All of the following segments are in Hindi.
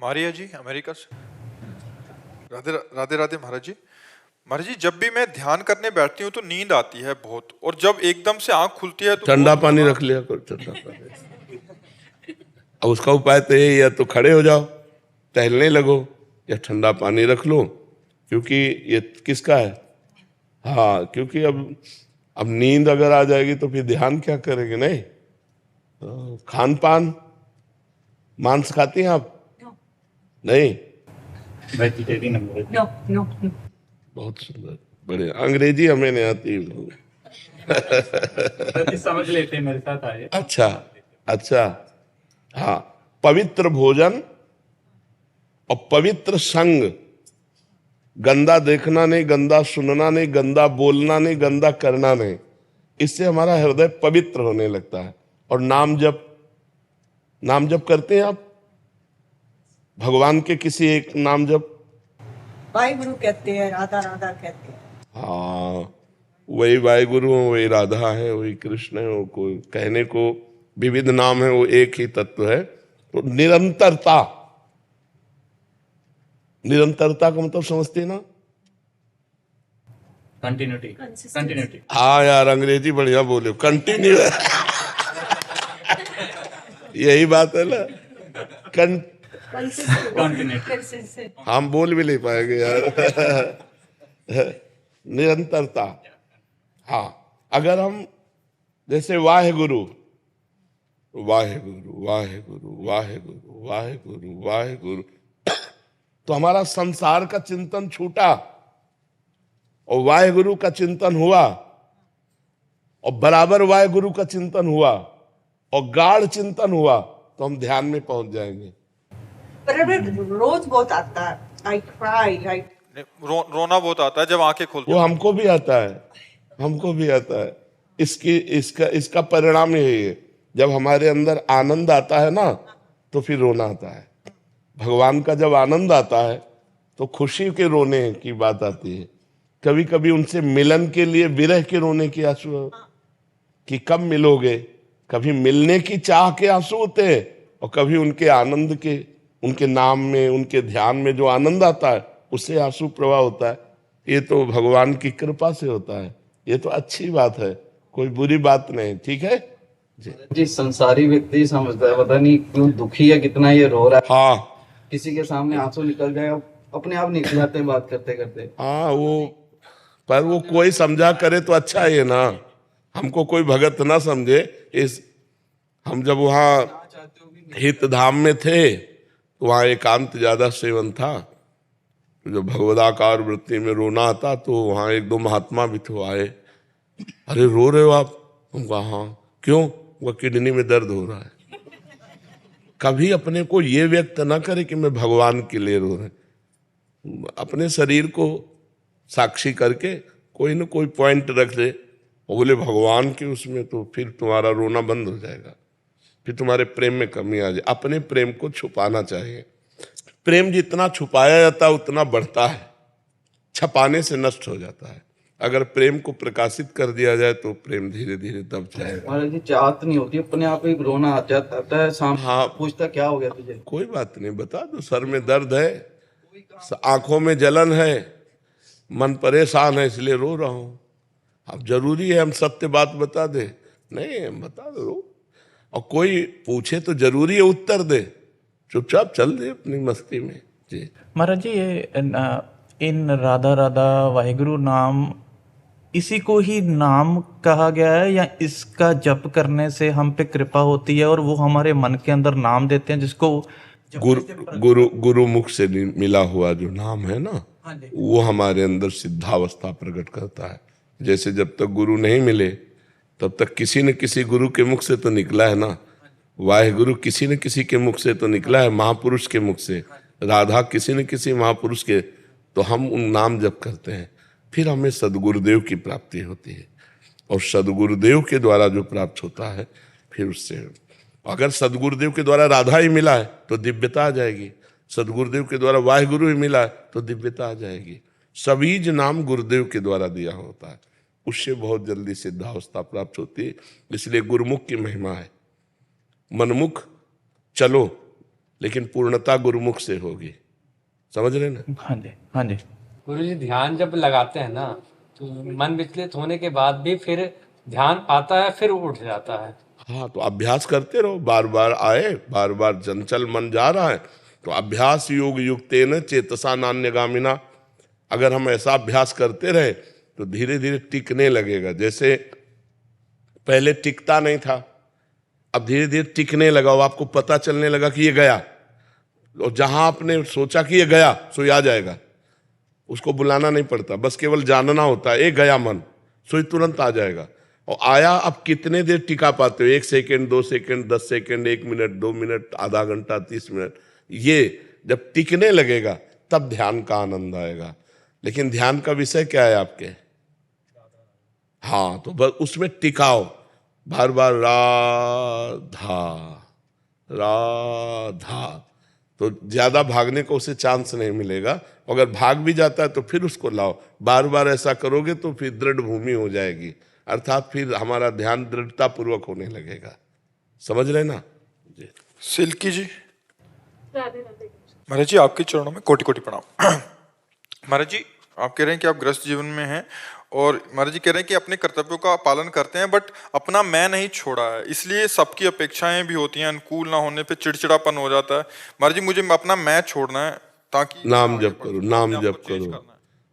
मारिया जी अमेरिका से। राधे राधे राधे महाराज जी। महाराज जी, जब भी मैं ध्यान करने बैठती हूँ तो नींद आती है बहुत, और जब एकदम से आंख खुलती है तो ठंडा बहुत पानी घबराहट। रख लिया करो, ठंडा पानी। अब उसका उपाय तो यही, या तो खड़े हो जाओ, टहलने लगो, या ठंडा पानी रख लो। क्योंकि ये किसका है? हाँ, क्योंकि अब नींद अगर आ जाएगी तो फिर ध्यान क्या करेंगे? नहीं। खान पान, मांस खाती हैं आप? नहीं। Vegetarian no no no. बहुत सुंदर, बड़े। अंग्रेजी हमें नहीं आती। समझ लेते हैं, मेरे साथ आए। अच्छा, अच्छा। हाँ, पवित्र भोजन और पवित्र संग। गंदा देखना नहीं, गंदा सुनना नहीं, गंदा बोलना नहीं, गंदा करना नहीं। इससे हमारा हृदय पवित्र होने लगता है। और नाम जप, नाम जप करते हैं आप? भगवान के किसी एक नाम जप? वाहिगुरु कहते हैं, राधा राधा कहते हैं। हाँ, वही वाहिगुरु, वही राधा है, वही कृष्ण है। वो कोई कहने को विविध नाम है, वो एक ही तत्व है। तो निरंतरता, निरंतरता का मतलब समझते हैं ना? Continuity, continuity. हाँ यार, अंग्रेजी बढ़िया बोले, कंटिन्यू। यही बात है ना। कंटिन्यूटी। हम बोल भी नहीं पाएंगे यार। निरंतरता। हाँ, अगर हम जैसे वाहेगुरु, वाहेगुरु वाहेगुरु वाहेगुरु वाहेगुरु वाहेगुरु, तो हमारा संसार का चिंतन छूटा और वाहेगुरु का चिंतन हुआ, और बराबर वाहेगुरु का चिंतन हुआ और गाढ़ चिंतन हुआ, तो हम ध्यान में पहुंच जाएंगे। पर रोज बहुत आता है, आई क्राई, रोना बहुत आता है जब आंखें खुलती वो हैं। हमको भी आता है, हमको भी आता है। इसका परिणाम यही है, जब हमारे अंदर आनंद आता है ना, तो फिर रोना आता है। भगवान का जब आनंद आता है तो खुशी के रोने की बात आती है। कभी कभी उनसे मिलन के लिए विरह के रोने की आंसू, कि कब मिलोगे। कभी मिलने की चाह के आंसू होते हैं, और कभी उनके आनंद के, उनके नाम में, उनके ध्यान में जो आनंद आता है, उससे आंसू प्रवाह होता है। ये तो भगवान की कृपा से होता है। ये तो अच्छी बात है, कोई बुरी बात नहीं। ठीक है जी, संसारी व्यक्ति समझता है, पता नहीं क्यों दुखी है, कितना ये रो रहा है। हाँ, किसी के सामने आंसू निकल जाए, अपने आप निकल जाते हैं बात करते करते। हाँ। पर वो कोई समझा करे तो अच्छा है ना। हमको कोई भगत ना समझे। इस हम जब वहाँ हित धाम में थे तो वहाँ एकांत ज्यादा सेवन था। तो जब भगवदाकार वृत्ति में रोना आता तो वहाँ एक दो महात्मा भी थे, आए। अरे रो रहे हो आप? हम कहा हाँ। क्यों? वो किडनी में दर्द हो रहा है। कभी अपने को ये व्यक्त ना करे कि मैं भगवान के लिए रो रहे। अपने शरीर को साक्षी करके कोई ना कोई पॉइंट रख दे और बोले भगवान के उसमें, तो फिर तुम्हारा रोना बंद हो जाएगा। फिर तुम्हारे प्रेम में कमी आ जाए। अपने प्रेम को छुपाना चाहिए। प्रेम जितना छुपाया जाता है उतना बढ़ता है, छपाने से नष्ट हो जाता है। अगर प्रेम को प्रकाशित कर दिया जाए तो प्रेम धीरे धीरे दब जाएगा। महाराज जी, चाहत नहीं होती, अपने आप ही रोना आ जाता है। सामने हाँ, पूछता क्या हो गया तुझे? कोई बात नहीं, बता दो सर में दर्द है, आंखों में जलन है, मन परेशान है, इसलिए रो रहा हूं। अब जरूरी है हम सत्य बात बता दे? नहीं, हम बता दो। और कोई पूछे तो जरूरी है उत्तर दे? चुपचाप चल दे अपनी मस्ती में। जी महाराज जी, ये इन राधा राधा वाहिगुरु नाम, इसी को ही नाम कहा गया है, या इसका जप करने से हम पे कृपा होती है और वो हमारे मन के अंदर नाम देते हैं, जिसको गुरु मुख से मिला हुआ जो नाम है ना, वो हमारे अंदर सिद्धावस्था प्रकट करता है। जैसे जब तक गुरु नहीं मिले तब तक किसी न किसी गुरु के मुख से तो निकला है ना। वाहिगुरु किसी न किसी के मुख से तो निकला है, महापुरुष के मुख से। राधा किसी न किसी महापुरुष के। तो हम उन नाम जप करते हैं, फिर हमें सदगुरुदेव की प्राप्ति होती है। और सदगुरुदेव के द्वारा जो प्राप्त होता है, फिर उससे, अगर सदगुरुदेव के द्वारा राधा ही मिला है तो दिव्यता आ जाएगी। सदगुरुदेव के द्वारा वाहिगुरु ही मिला है तो दिव्यता आ जाएगी। सबीज नाम गुरुदेव के द्वारा दिया होता है, उससे बहुत जल्दी सिद्धावस्था प्राप्त होती है। इसलिए गुरुमुख की महिमा है। मनमुख चलो, लेकिन पूर्णता गुरुमुख से होगी। समझ रहे ना? हाँ जी, हाँ जी। गुरु जी ध्यान जब लगाते हैं ना तो मन विचलित होने के बाद भी फिर ध्यान आता है, फिर उठ जाता है। हाँ, तो अभ्यास करते रहो, बार बार आए, बार बार चंचल मन जा रहा है तो अभ्यास योग युक्तेन चेतसा नान्यगामिना, अगर हम ऐसा अभ्यास करते रहे तो धीरे धीरे टिकने लगेगा। जैसे पहले टिकता नहीं था, अब धीरे धीरे टिकने लगा, वो आपको पता चलने लगा कि ये गया, और जहां आपने सोचा कि ये गया सो आ जाएगा, उसको बुलाना नहीं पड़ता, बस केवल जानना होता है, ये गया मन, सो तुरंत आ जाएगा। और आया, अब कितने देर टिका पाते हो? 1 second, 2 second, 10 second, 1 minute, 2 minute, आधा घंटा, 30 मिनट, ये जब टिकने लगेगा तब ध्यान का आनंद आएगा। लेकिन ध्यान का विषय क्या है आपके? हाँ, तो बस उसमें टिकाओ, बार बार राधा राधा, तो ज्यादा भागने को उसे चांस नहीं मिलेगा। अगर भाग भी जाता है तो फिर उसको लाओ, बार बार ऐसा करोगे तो फिर दृढ़ भूमि हो जाएगी, अर्थात फिर हमारा ध्यान दृढ़ता पूर्वक होने लगेगा। समझ रहे ना जी? सिल्की जी। महाराज जी आपके चरणों में कोटि कोटि प्रणाम। महाराज जी आप कह रहे हैं कि आप गृहस्थ जीवन में हैं और महाराज जी कह रहे हैं कि अपने कर्तव्यों का पालन करते हैं, बट अपना मैं नहीं छोड़ा है, इसलिए सबकी अपेक्षाएं भी होती हैं, अनुकूल ना होने पे चिड़चिड़ापन हो जाता है। महाराज जी मुझे अपना मैं छोड़ना है ताकि नाम जप करो, नाम जप करो,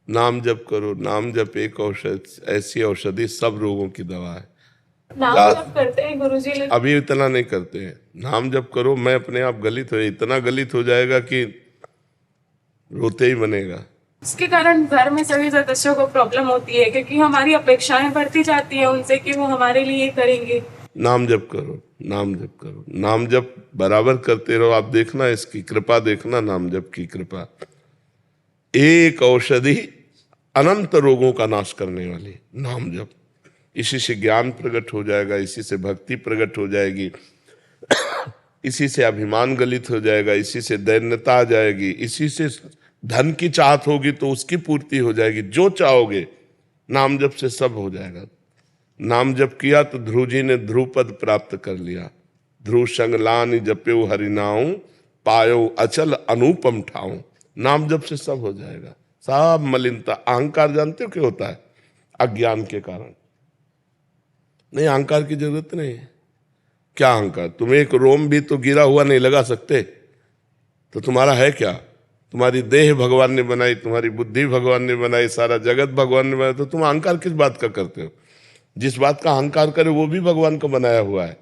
नाम जप करो। नाम जप एक औषधि, ऐसी औषधि सब रोगों की दवा है। नाम जप करते हैं गुरुजी, लेकिन अभी इतना नहीं करते हैं। नाम जप करो, मैं अपने आप गलित हो, इतना गलित हो जाएगा कि रोते ही बनेगा। इसके कारण घर में सभी सदस्यों को प्रॉब्लम होती है, क्योंकि हमारी अपेक्षाएं बढ़ती जाती हैं उनसे कि वो हमारे लिए करेंगे। नाम जप करो, नाम जप करो, नाम जप बराबर करते रहो। आप देखना इसकी कृपा, देखना नाम जप की कृपा। एक औषधि अनंत रोगों का नाश करने वाली नाम जप। इसी से ज्ञान प्रकट हो जाएगा, इसी से भक्ति प्रकट हो जाएगी, इसी से अभिमान गलित हो जाएगा, इसी से दैन्यता आ जाएगी, इसी से धन की चाहत होगी तो उसकी पूर्ति हो जाएगी। जो चाहोगे नाम जप से सब हो जाएगा। नाम जप किया तो ध्रुव जी ने ध्रुव पद प्राप्त कर लिया। ध्रुव संग लानि जप्यो हरिनाऊ, पायो अचल अनुपम ठाऊ। नाम जप से सब हो जाएगा, सब मलिनता। अहंकार जानते हो क्या होता है? अज्ञान के कारण। नहीं, अहंकार की जरूरत नहीं है। क्या अहंकार? तुम एक रोम भी तो गिरा हुआ नहीं लगा सकते, तो तुम्हारा है क्या? तुम्हारी देह भगवान ने बनाई, तुम्हारी बुद्धि भगवान ने बनाई, सारा जगत भगवान ने बनाया, तो तुम अहंकार किस बात का करते हो? जिस बात का अहंकार करे वो भी भगवान का बनाया हुआ है,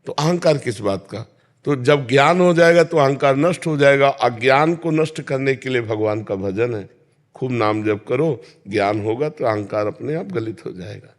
तो अहंकार किस बात का? तो जब ज्ञान हो जाएगा तो अहंकार नष्ट हो जाएगा। अज्ञान को नष्ट करने के लिए भगवान का भजन है। खूब नाम जप करो, ज्ञान होगा तो अहंकार अपने आप गलित हो जाएगा।